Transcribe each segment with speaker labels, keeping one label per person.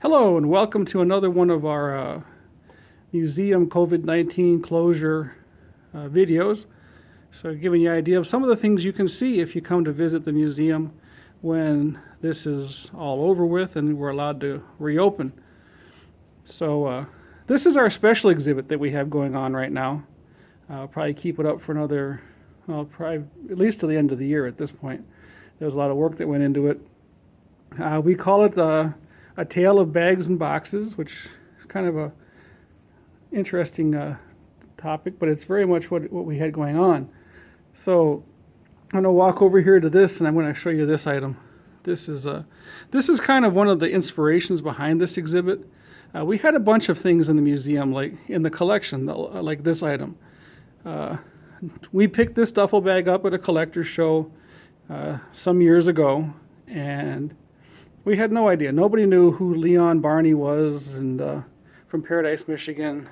Speaker 1: Hello and welcome to another one of our museum COVID-19 closure videos. So giving you an idea of some of the things you can see if you come to visit the museum when this is all over with and we're allowed to reopen. So this is our special exhibit that we have going on right now. I'll probably keep it up for another, well, probably at least to the end of the year at this point. There's a lot of work that went into it. We call it a tale of bags and boxes, which is kind of a interesting topic, but it's very much what we had going on. So I'm going to walk over here to this, and I'm going to show you this item. This is kind of one of the inspirations behind this exhibit. We had a bunch of things in the museum, like in the collection, like this item. We picked this duffel bag up at a collector's show some years ago, and we had no idea. Nobody knew who Leon Barney was, and from Paradise, Michigan,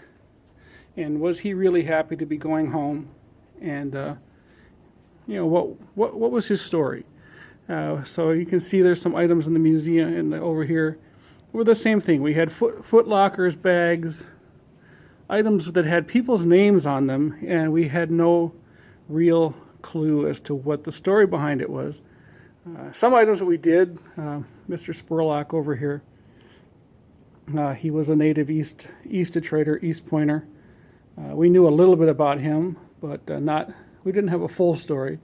Speaker 1: and was he really happy to be going home? And what was his story? So you can see there's some items in the museum and over here were the same thing. We had foot lockers, bags, items that had people's names on them, and we had no real clue as to what the story behind it was. Some items that we did, Mr. Spurlock over here, he was a native East Detroiter, East Pointer. We knew a little bit about him, but we didn't have a full story.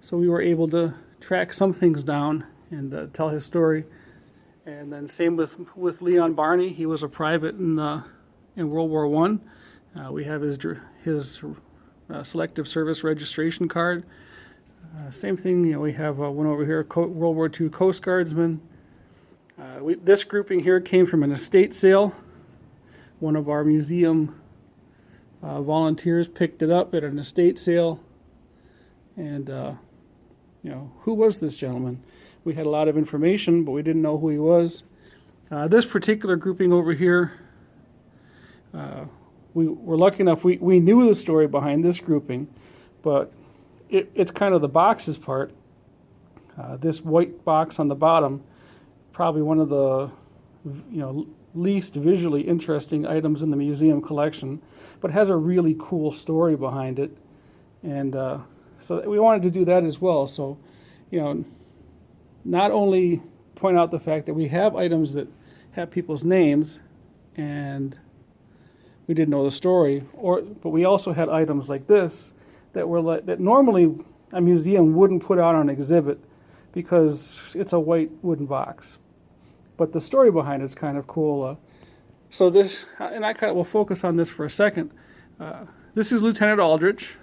Speaker 1: So we were able to track some things down and tell his story. And then same with Leon Barney. He was a private in World War I. We have his Selective Service registration card. Same thing, we have one over here, World War II Coast Guardsman. This grouping here came from an estate sale. One of our museum volunteers picked it up at an estate sale. And, who was this gentleman? We had a lot of information, but we didn't know who he was. This particular grouping over here, we were lucky enough, we knew the story behind this grouping, but it's kind of the boxes part. This white box on the bottom, probably one of the least visually interesting items in the museum collection, but has a really cool story behind it. And so we wanted to do that as well. So, not only point out the fact that we have items that have people's names and we didn't know the story, but we also had items like this that normally a museum wouldn't put out on exhibit because it's a white wooden box. But the story behind it's kind of cool. So this, and I will focus on this for a second. This is Lieutenant Aldrich,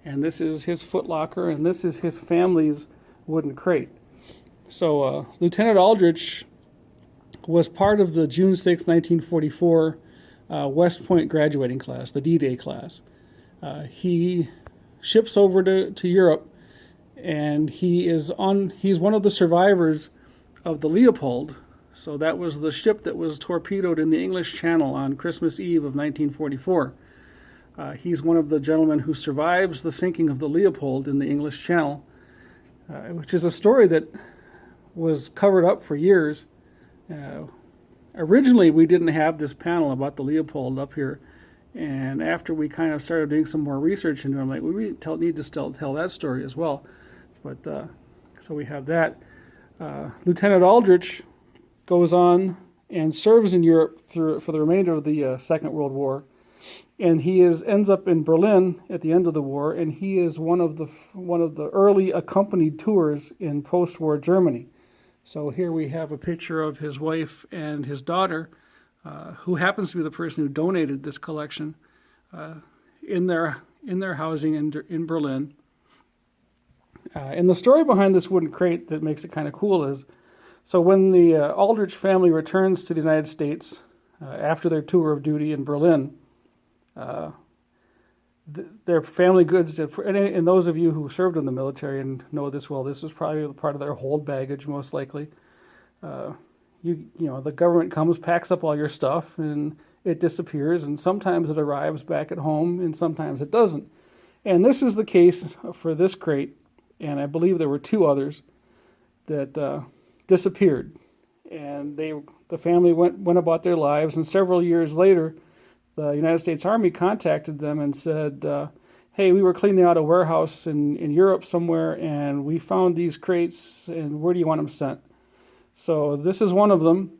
Speaker 1: and this is his footlocker, and this is his family's wooden crate. So Lieutenant Aldrich was part of the June 6, 1944 West Point graduating class, the D-Day class. He ships over to Europe, and he's one of the survivors of the Leopold. So that was the ship that was torpedoed in the English Channel on Christmas Eve of 1944. He's one of the gentlemen who survives the sinking of the Leopold in the English Channel, which is a story that was covered up for years. Originally, we didn't have this panel about the Leopold up here. And after we kind of started doing some more research into it, I'm like, we need to still tell that story as well. But so we have that. Lieutenant Aldrich goes on and serves in Europe for the remainder of the Second World War. And he ends up in Berlin at the end of the war, and he is one of the early accompanied tours in post-war Germany. So here we have a picture of his wife and his daughter, who happens to be the person who donated this collection, in their housing in Berlin. And the story behind this wooden crate that makes it kind of cool is, so when the Aldrich family returns to the United States after their tour of duty in Berlin, their family goods, and those of you who served in the military and know this well, this was probably part of their hold baggage most likely. The government comes, packs up all your stuff, and it disappears, and sometimes it arrives back at home, and sometimes it doesn't. And this is the case for this crate, and I believe there were two others that disappeared. And and the family went about their lives. And several years later, the United States Army contacted them and said, hey, we were cleaning out a warehouse in Europe somewhere, and we found these crates, and where do you want them sent? So this is one of them.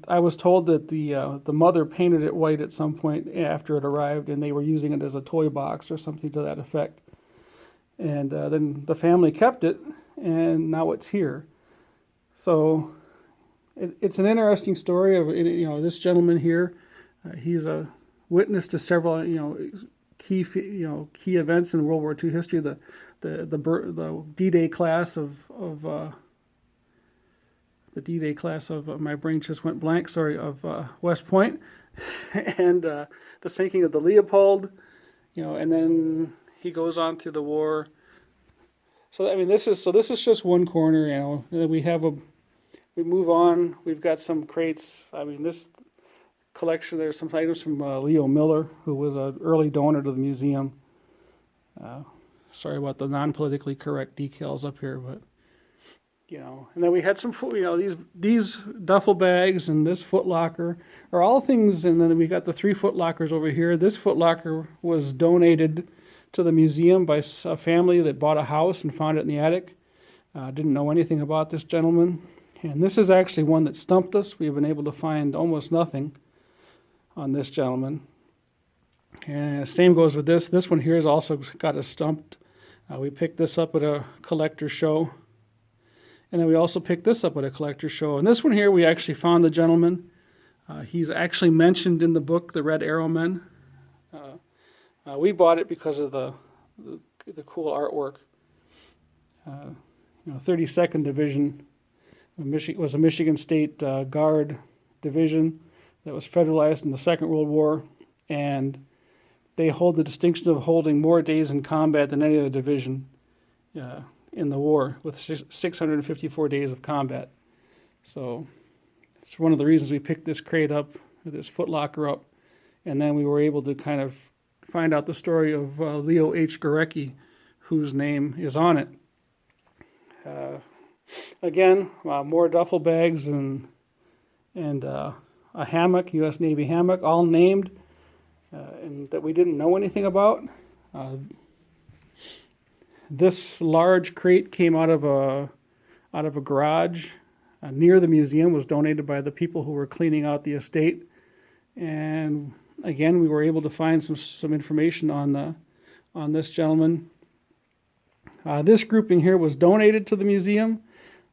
Speaker 1: I was told that the mother painted it white at some point after it arrived, and they were using it as a toy box or something to that effect. And then the family kept it, and now it's here. So it's an interesting story of this gentleman here. He's a witness to several key events in World War II history. The D-Day class of the D-Day class of my brain just went blank. Sorry, of West Point, and the sinking of the Leopold. And then he goes on through the war. So I mean, this is just one corner. We move on. We've got some crates. I mean, this collection. There's some items from Leo Miller, who was an early donor to the museum. Sorry about the non-politically correct decals up here, but And then we had some, these duffel bags and this Foot Locker are all things. And then we got the 3 Foot Lockers over here. This Foot Locker was donated to the museum by a family that bought a house and found it in the attic. Didn't know anything about this gentleman. And this is actually one that stumped us. We've been able to find almost nothing on this gentleman. And same goes with this. This one here has also got us stumped. We picked this up at a collector show. And then we also picked this up at a collector show. And this one here, we actually found the gentleman. He's actually mentioned in the book, The Red Arrow Men. We bought it because of the cool artwork. 32nd Division was a Michigan State Guard division that was federalized in the Second World War, and they hold the distinction of holding more days in combat than any other division in the war, with 654 days of combat. So it's one of the reasons we picked this crate up, this Foot Locker up, and then we were able to kind of find out the story of Leo H. Gorecki, whose name is on it. Again, more duffel bags and a hammock, U.S. Navy hammock, all named, and that we didn't know anything about. This large crate came out of a garage near the museum, was donated by the people who were cleaning out the estate. And again, we were able to find some information on this gentleman. This grouping here was donated to the museum.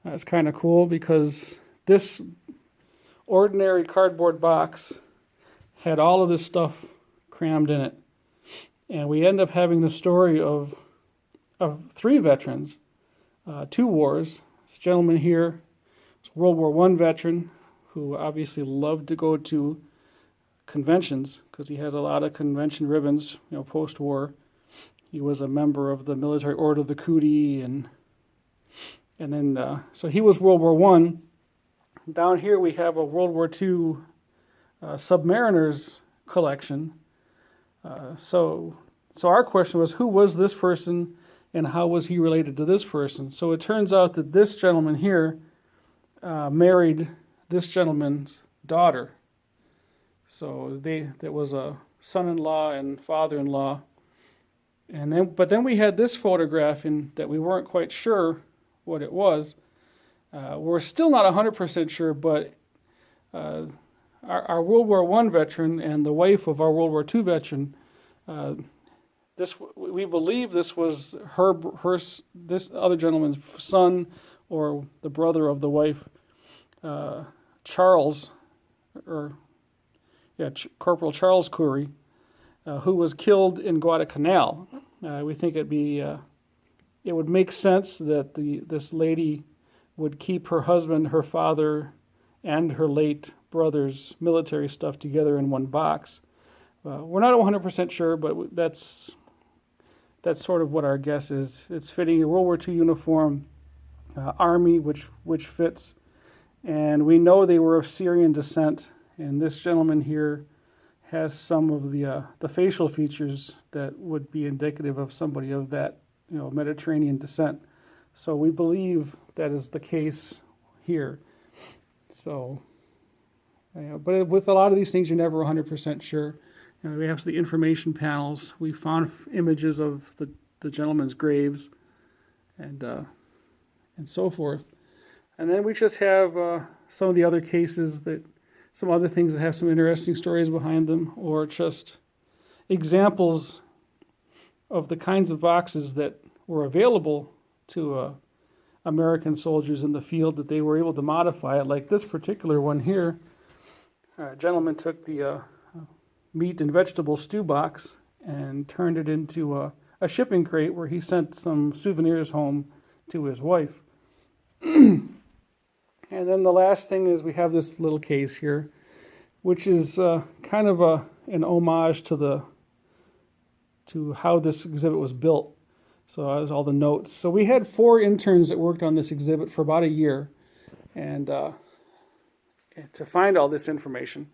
Speaker 1: It's kind of cool because this ordinary cardboard box had all of this stuff crammed in it. And we end up having the story of 3 veterans, 2 wars. This gentleman here is a World War I veteran who obviously loved to go to conventions because he has a lot of convention ribbons, post-war. He was a member of the Military Order of the Cootie, and then so he was World War I. Down here we have a World War II submariners collection. So our question was, who was this person and how was he related to this person? So it turns out that this gentleman here married this gentleman's daughter. So that was a son-in-law and father-in-law. But then we had this photograph in that we weren't quite sure what it was. We're still not 100% sure, but our World War I veteran and the wife of our World War II veteran, we believe this was this other gentleman's son or the brother of the wife, Corporal Charles Curry, who was killed in Guadalcanal. We think it would make sense that this lady would keep her husband, her father, and her late brother's military stuff together in one box. We're not 100% sure, but that's sort of what our guess is. It's fitting a World War II uniform, army, which fits, and we know they were of Syrian descent. And this gentleman here has some of the facial features that would be indicative of somebody of that Mediterranean descent. So we believe that is the case. here. So, but with a lot of these things, you're never 100% sure. We have the information panels. We found images of the gentlemen's graves and so forth. And then we just have some of the other cases some other things that have some interesting stories behind them, or just examples of the kinds of boxes that were available to American soldiers in the field that they were able to modify it. Like this particular one here, a gentleman took the meat and vegetable stew box and turned it into a shipping crate where he sent some souvenirs home to his wife. And then the last thing is we have this little case here, which is kind of an homage to how this exhibit was built. So that was all the notes. So we had 4 interns that worked on this exhibit for about a year, and to find all this information.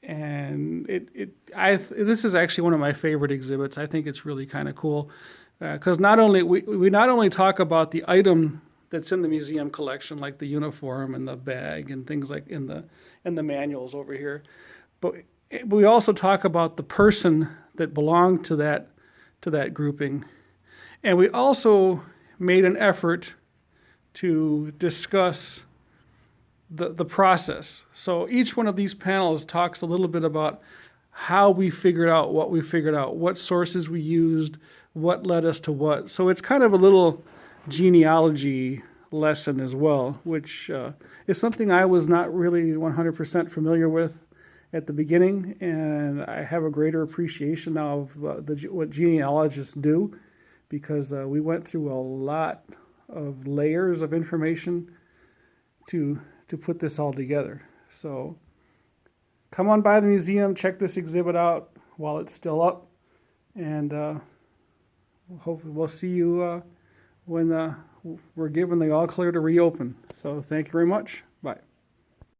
Speaker 1: And this is actually one of my favorite exhibits. I think it's really kind of cool because we not only talk about the item that's in the museum collection, like the uniform and the bag and things like in the manuals over here, but we also talk about the person that belonged to that grouping. And we also made an effort to discuss the process. So each one of these panels talks a little bit about how we figured out what we figured out, what sources we used, what led us to what. So it's kind of a little genealogy lesson as well, which is something I was not really 100% familiar with at the beginning, and I have a greater appreciation now of what genealogists do, because we went through a lot of layers of information to put this all together. So come on by the museum, check this exhibit out while it's still up, and hopefully we'll see you when we're given the all clear to reopen. So thank you very much.